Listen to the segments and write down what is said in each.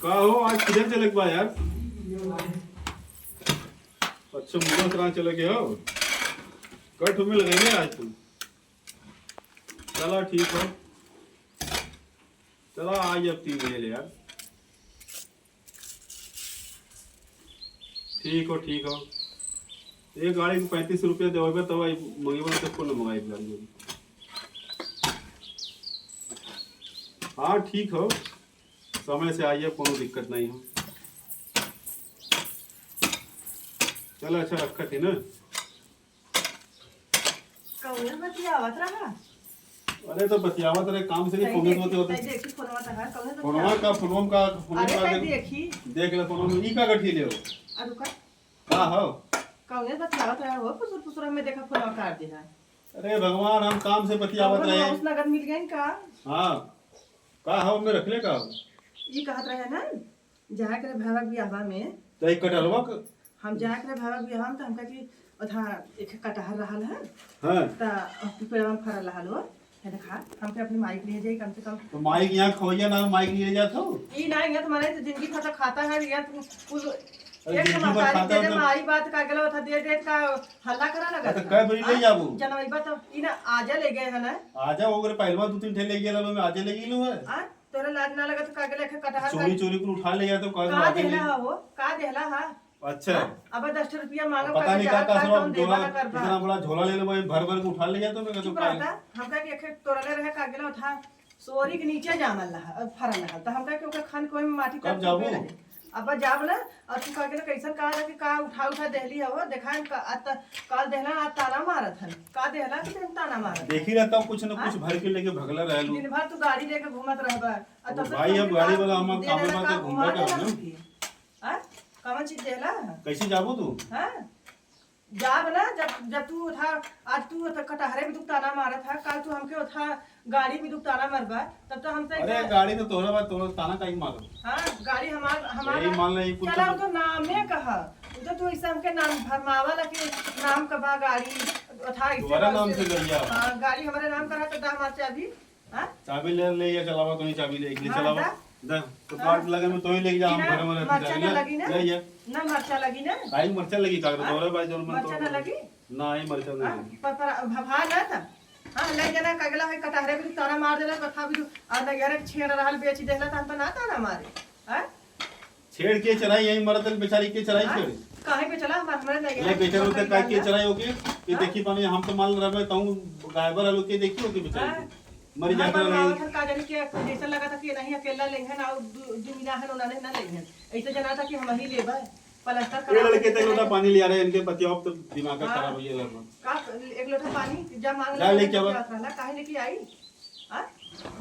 का हो आज किधर चले बा यार? अच्छा मुगल सराय चले गए हो? कट में लगाएंगे आज तुम। चलो ठीक हो। चलो आज अब 3 बजे ले यार। ठीक हो ठीक हो। एक गाड़ी को 35 रुपया देवे तब मंगेबो तब को न मंगाई गाड़ी। हाँ ठीक हो, समय से आइए, कोनो दिक्कत नहीं हो। चलो अच्छा रखा थी ना। कौन बतियावत रहा? अरे तो बतियावत रहे काम से नहीं फोन होते देखी फोनवा तहार कौन फोनवा का अरे कहीं देखी देख ले फोन में ई का गठी ले हो। अरे का हो कौन बतियावत रहा हो? पुसुर पुसुर में देखा फोनवा काट दे है। अरे भगवान हम काम से बतियावत रहे। उस नगद मिल गई का? हां का हो में रख ले का ई कहत रहे ना जहाँ के भावा बियाहवा में तो एक कटलवा हम जहाँ के भावा बियाहवा में तो हमका की ओथा एक कटहर रहल है। हां त पेड़वा में फरल रहल हो है देखा हमके अपनी माइक ले जाई कम से कम। तो माइक यहां खोइया ना माइक ले जात हो। ई ना ये तुम्हारे तो जिंदगी भर खाता है या कुल एक जिंदगी भर समाचार खाता दे तो- माई बात का गेलो था दे का हल्ला करा लगा तो कै बजे ले जाबू? जनवरी तो ई ना आजा ले गए है ना। आजा ओकरे पहलवा 2-3 ठे ले गेला लो में आजे ले गेलू है। आ तोरा लाज ना लगा तो का गेले कटहर चोरी चोरी को उठा ले जा तो का का देला हो का देला हा। अच्छा अब 10 रुपया मांगो पता नहीं का सब कौन झोला देवा कर इतना बड़ा झोला ले ले भाई भर भर के उठा ले जाता मैं चुप तो रहता हमका के एक तोरा ले रहे का गेलो था सोरी के नीचे जामल रहा फरल रहा त हमका के ओकर खान कोई में माटी कब जाबू? अब जाब ना और तू का गेलो कैसन का कि का उठा देहली हो देखा काल देहला आ ताना मारत हन का देहला कि ताना मारत देखी रहता हूँ कुछ न कुछ भर के लेके भगला रहलू। दिन भर तू गाड़ी लेके घूमत रहबा भाई अब गाड़ी वाला हम काम में बात घूमबा कर ना। हां कौन चीज देला कैसे जाबू तू? हां जाब ना जब जब तू था आज तू कटहरे भी ताना मारा था कल तू हमके था गाड़ी भी ताना मरबा तब तो हमसे अरे गाड़ी तो तोरा बात तोरा ताना का ही मारो। हां गाड़ी हमारा यही मान ले कुछ चला तो नामे कहा तो तू ऐसा हमके नाम भरमावा ला के नाम कबा गाड़ी था तुम्हारा नाम से गरिया। हां गाड़ी हमारे नाम करा तो दा हमारे चाबी हां चाबी ले या चलावा तो नहीं चाबी ले एक ले हाँ, चलावा दा तो कार्ड लगे में तो ही लेके जा हम घर में मरचा ना लगी ना ले या ना मरचा लगी ना काई मरचा लगी का तोरा भाई जोर मन मरचा ना लगी ना ही मरचा नहीं लगी। पर भभा ना था हां ले जना कगला है कटहरे भी ताना मार देला कथा भी और नगरे छेड़ रहल बेच देला त हम तो ना ताना मारे हैं छेड़ के चराई यही मरदल बेचारी के चराई छेड़ काहे पे चला हमारे नहीं ले बेचारे उते का के चराई होके कि देखी पानी हम तो मान रहे ताऊ ड्राइवर आलो के देखी होके बेचारी मर जाता है का जाने के जैसा लगा था कि नहीं अकेला लेंगे ना दुनिया है उन्होंने ना लेंगे ऐसे जना था कि हम ही लेबा प्लास्टर ये लड़के तक लोटा पानी ले आ रहे हैं इनके पति अब तो दिमाग का खराब हो गया लगभग का एक लोटा पानी जा मांग जा लेके आवा काहे लेके आई हां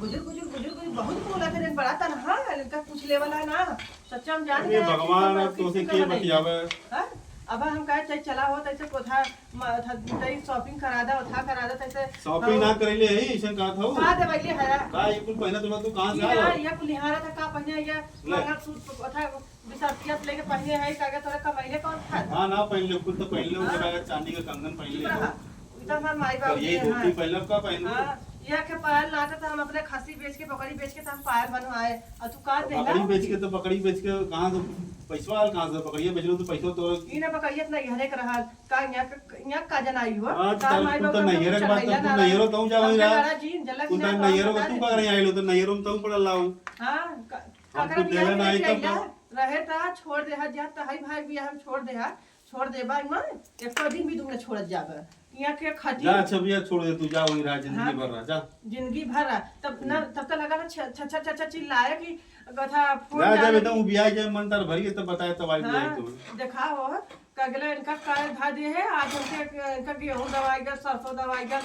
बुजुर्ग बहुत बोला थे बड़ा तनहा इनका कुछ लेवल है ना सच्चा हम जान ये भगवान तो से के बतियावे हां अब हम कहे चला हो तैसे कोथा तई शॉपिंग करा दा तैसे शॉपिंग ना करले है ऐसा का था का दे भैया है का ये कुल पहले तो कहां से आया ये कुलिहारा था का पहने या मंगल सूट कोथा विसातियत लेके पहने है कागे तोरा कमाइले कौन था हां ना पहले कुल तो पहले उनका चांदी का कंगन पहले इतना हमार माई बाप ये धोती पहले का पहन हां या के पायल लाता था हम अपने खसी बेच के बकरी बेच के हम पायल बनवाए और तू का देला बकरी बेच के तो बकरी बेच के कहां से पैसा आल कहां से बकरिया बेच लो तो पैसा तो ई ना बकरियत नहीं हरे कर हाल का यहां का जनाई हुआ हां तो नहीं रे बात तो नहीं रो तो जा वही रहा तू तो नहीं रो तू का रे आइलो तो नहीं रो तो पड़ लाओ हां हमको देना नहीं तो रहे ता छोड़ दे जा त हई भाई भी हम छोड़ दे भाई मां एक दिन भी तुमने छोड़ जाबे यहाँ के खटी जा अच्छा भैया छोड़ दे तू जा वही रहा जिंदगी भर रहा जा जिंदगी भर तब ना तब तक लगा ना छ चिल्लाया कि कथा फोन जा बेटा वो बियाह जे मन तर भरी तब बताए तब आई बियाह तो देखा हो कगले इनका काय धा दे है आज हमके इनका गेहूं दवाई गल सरसों दवाई गल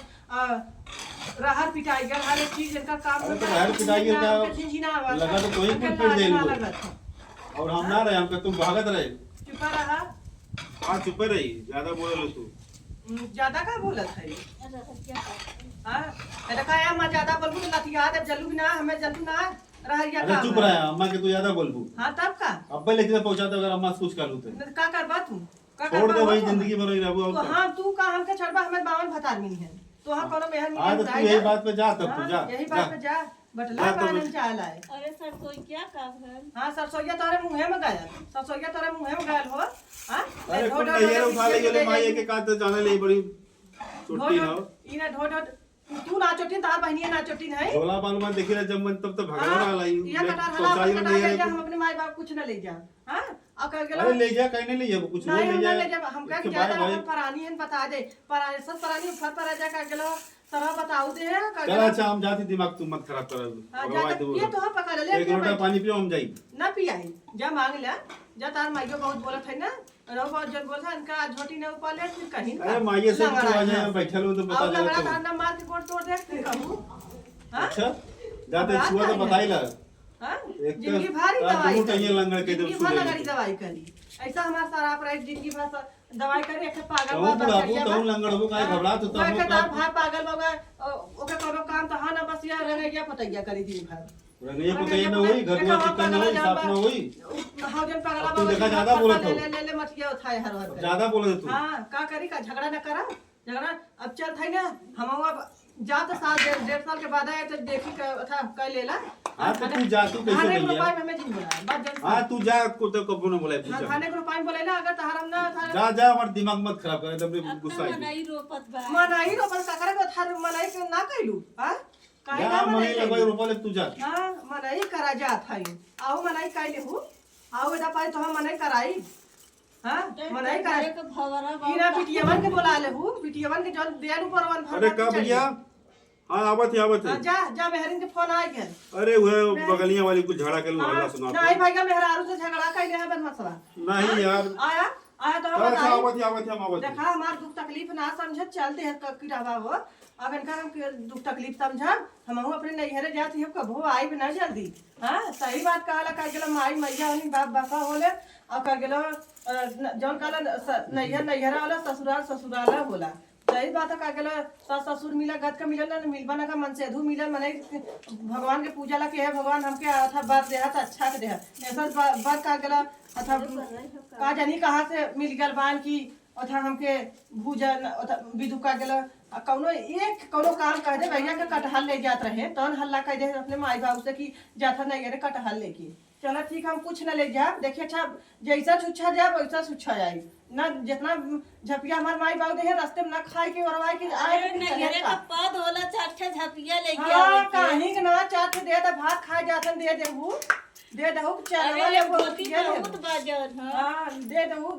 राहर पिटाई गल हर एक चीज इनका काम तो राहर पिटाई गल लगा तो कोई कुछ पेड़ दे और हम ना रहे हमका तुम भागत रहे चुप रहा हां चुप रही ज्यादा बोल तू ज्यादा का बोलत है हां देखा है मैं ज्यादा बोलबू तो लतिया दे जल्लू ना हमें जल्लू ना रहरिया का अरे चुप रहा अम्मा के तू ज्यादा बोलबू हां तब का अब्बे लेके पहुंचा तो अगर अम्मा कुछ कर लूते का करबा तू का छोड़ दे भाई जिंदगी भर ही रहबू तो हां तू का हमके छड़बा हमें 52 भतार मिली है तो हां कोनो मेहर मिली आज तू यही बात पे जा तब तू जा यही बात पे जा बटला हाँ, तो कानन चाल आए। अरे सरसोई क्या काम है? हाँ सरसोईया तोरे मुंहे में गया, सरसोईया तोरे मुंहे में गया हो। हाँ अरे कुछ नहीं है उठा ले गेले माई के का तो जाने ले बड़ी छुट्टी ना इना ढो ढो तू ना चोटिन तार बहनिया ना चोटिन है। झोला बाल में देखिला जब मन तब तो भगवान लाई या कटार हला कटार के हम अपने माई बाप कुछ न ले जा। हां आ कह गेलो अरे ले जा कहने ले जा कुछ नहीं ले जा ले जा हम कह ज्यादा हम परानी है बता दे परानी सब परानी फर पर जा कह गेलो तरह बताऊ दे है कह चल अच्छा हम जाती दिमाग तुम मत खराब कर ये तो हम पकड़ ले एक लोटा पानी पियो हम जाई ना पियाई जा मांग ले जा तार माईयो बहुत बोलत है ना रो बहुत जन बोलता इनका झोटी ने ऊपर ले फिर कहीं अरे माईए से तू आ जाए बैठल हो तो बता अब दे लंगड़ा तार ना मार के कोट तोड़ दे फिर कहूं। हां अच्छा जाते छुआ तो बताई ला हां एक जिंदगी भारी दवाई दूर कहीं लंगड़ के जिंदगी भर लगड़ी दवाई करी ऐसा हमारा सारा प्राइस जिंदगी भर दवाई करी एक पागल तो बुढ़ापू तो लंगड़ हो काहे घबरा तो मैं कहता भाई पागल बाबा ओके कोनो काम तो हां ना बस या रंगैया पतैया करी दिन भर रंगैया पतैया न होई घर में चिकन न होई साफ न होई हां जन पागला तू देखा ज्यादा बोलत हो ले मटिया उठाए हर हर ज्यादा बोले तू हां का करी का झगड़ा न करा झगड़ा अब चल थाई ना हम जा तो साल 1.5 साल के बाद आए तो देखी था कह लेला हां तो तू जा तू कैसे खाने को भैया रुपए में जिन बोला बात जन हां तू जा को तो कबू न बोले हाँ, पूछा खाने को रुपए में बोले ना अगर तहार हम ना था जा जा हमार दिमाग मत खराब करे तब अब गुस्सा तो आई मनाई रोपत बा। मनाई रो पर काकरे को थार मनाई के ना कइलू हां काहे जा ना मने मनाई लगवाई रोपा ले तू जा हां मनाई करा जा थाई आओ मनाई काइले हूं आओ एदा पाई तो हम मनाई कराई हां मनाई करे कराई के भवरा इना पिटियवन के बोला ले हूं पिटियवन के जल देल ऊपर वन अरे का भैया हां आवत है जा जा मेहरिन के फोन आ गया अरे वो बगलियां वाली कुछ झगड़ा के हल्ला सुना नहीं भाई का मेहरारू से झगड़ा कइले है बदमाशवा नहीं यार आया आया तो हम अच्छा बताई आवत हम आवत देखा हमार दुख तकलीफ ना समझ चलते है किरावा हो अब इनका हम दुख तकलीफ समझा हम अपने नैहरे जाती हम कबो आई भी ना जल्दी हां सही बात कहला का गेलो माई मैया हनी बाप बापा होले और का गेलो जौन कहला नैहर नैहरा वाला ससुराल ससुराला होला सही बात है का गेलो ससुर मिला गद का मिलन ना मिलबा ना का मन से अधू मिलन मने भगवान के पूजा ला के है भगवान हमके अथा बात देहा त अच्छा के देहा ऐसा बात का गेला अथा का जानी कहां से मिल गल बान की अथा हमके भूजन अथा विधु का गेला कौनो एक कौनो काम कह दे भैया के कटहल ले जात रहे तन हल्ला कह दे अपने माई बाबू से कि जाथा नहीं रे कटहल लेके चलो ठीक हम कुछ न ले जा देखिए अच्छा जैसा छुच्छा जाए वैसा छुच्छा जाए ना जितना झपिया हमार माई बाबू दे रास्ते में ना खाए के और के आए अरे नगरे का पद होला चार झपिया लेके हां आवे के। कहीं के ना चाट दे दे भात खाए जातन दे देहू दे दहू चलवा अरे ले गोती बहुत बाजर हां। हां दे दहू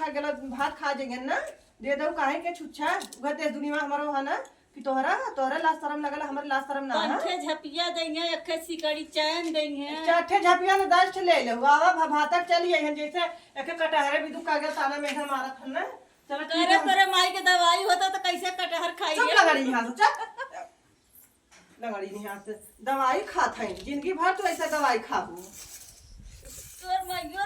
खा गेला भात खा जेंगे ना दे दहू काहे के छुच्छा गते दुनिया हमारो है ना कि तोहरा तोहरा लाज शरम लगल हमरे लाज शरम ना है कंठे झपिया देंगे एक सिकड़ी चैन देंगे। चाठे झपिया ने 10 ले ले आवा भातक चलिए हैं जैसे एक कटहरे भी दुका गया ताना में मारा था ना चलो ठीक करे करे माई के दवाई होता तो कैसे कटहर चुप खाइए। लगड़ी यहां से चुप लगड़ी यहां से दवाई खात है जिंदगी भर तो ऐसा दवाई खाबू तोर माइयो